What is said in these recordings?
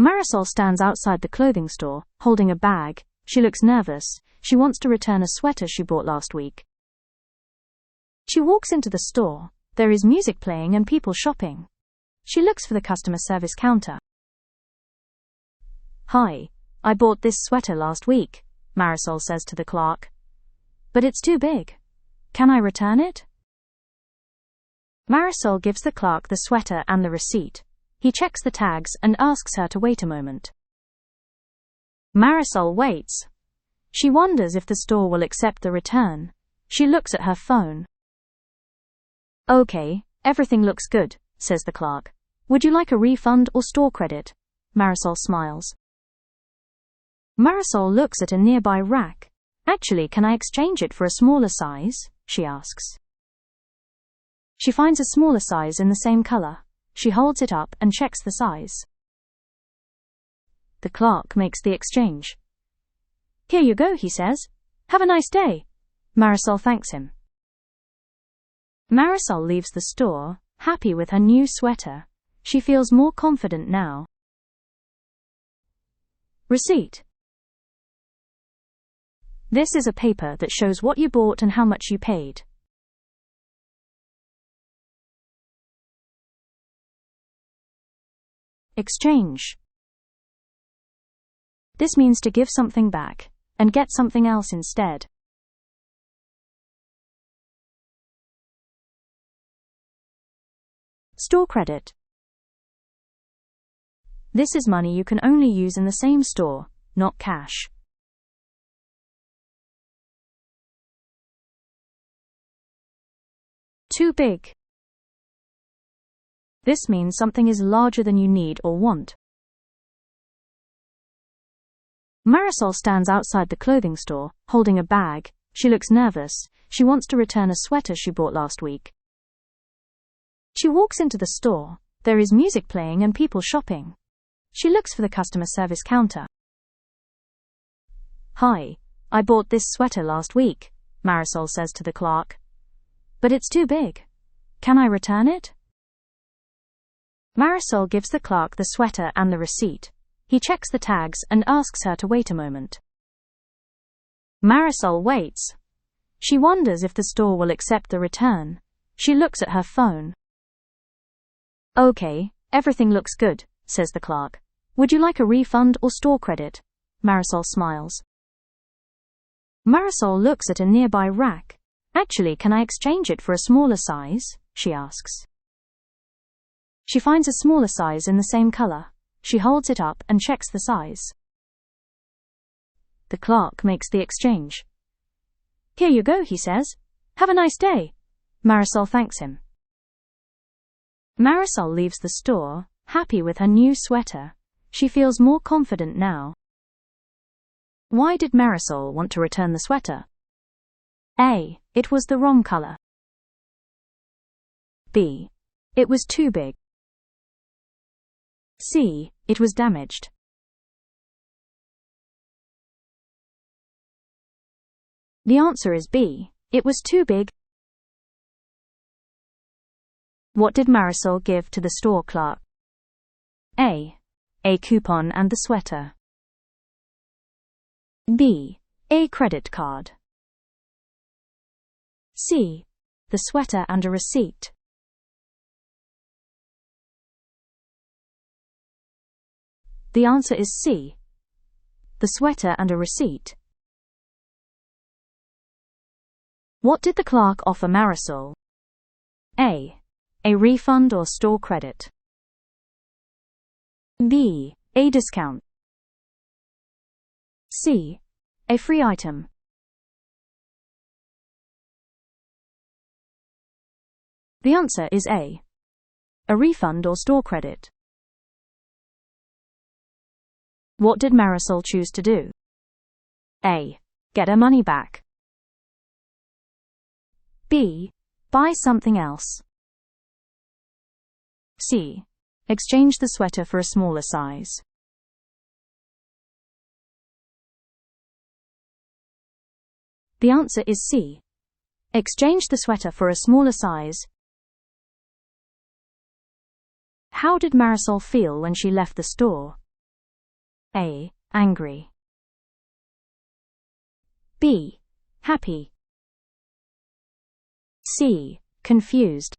Marisol stands outside the clothing store, holding a bag. She looks nervous. She wants to return a sweater she bought last week. She walks into the store. There is music playing and people shopping. She looks for the customer service counter. "Hi, I bought this sweater last week," Marisol says to the clerk. "But it's too big. Can I return it?" Marisol gives the clerk the sweater and the receipt. He checks the tags and asks her to wait a moment. Marisol waits. She wonders if the store will accept the return. She looks at her phone. "Okay, everything looks good," says the clerk. "Would you like a refund or store credit?" Marisol smiles. Marisol looks at a nearby rack. "Actually, can I exchange it for a smaller size?" she asks. She finds a smaller size in the same color. She holds it up and checks the size. The clerk makes the exchange. "Here you go," he says. "Have a nice day." Marisol thanks him. Marisol leaves the store, happy with her new sweater. She feels more confident now. Receipt. This is a paper that shows what you bought and how much you paid. Exchange. This means to give something back and get something else instead. Store credit. This is money you can only use in the same store, not cash. Too big. This means something is larger than you need or want. Marisol stands outside the clothing store, holding a bag. She looks nervous. She wants to return a sweater she bought last week. She walks into the store. There is music playing and people shopping. She looks for the customer service counter. "Hi, I bought this sweater last week," Marisol says to the clerk. "But it's too big. Can I return it?" Marisol gives the clerk the sweater and the receipt. He checks the tags and asks her to wait a moment. Marisol waits. She wonders if the store will accept the return. She looks at her phone. "Okay, everything looks good," says the clerk. "Would you like a refund or store credit?" Marisol smiles. Marisol looks at a nearby rack. "Actually, can I exchange it for a smaller size?" she asks. She finds a smaller size in the same color. She holds it up and checks the size. The clerk makes the exchange. "Here you go," he says. "Have a nice day." Marisol thanks him. Marisol leaves the store, happy with her new sweater. She feels more confident now. Why did Marisol want to return the sweater? A. It was the wrong color. B. It was too big. C. It was damaged. The answer is B. It was too big. What did Marisol give to the store clerk? A. A coupon and the sweater. B. A credit card. C. The sweater and a receipt. The answer is C. The sweater and a receipt. What did the clerk offer Marisol? A. A refund or store credit. B. A discount. C. A free item. The answer is A. A refund or store credit. What did Marisol choose to do? A. Get her money back. B. Buy something else. C. Exchange the sweater for a smaller size. The answer is C. Exchange the sweater for a smaller size. How did Marisol feel when she left the store? A. Angry. B. Happy. C. Confused.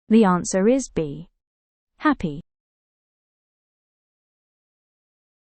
The answer is B. Happy.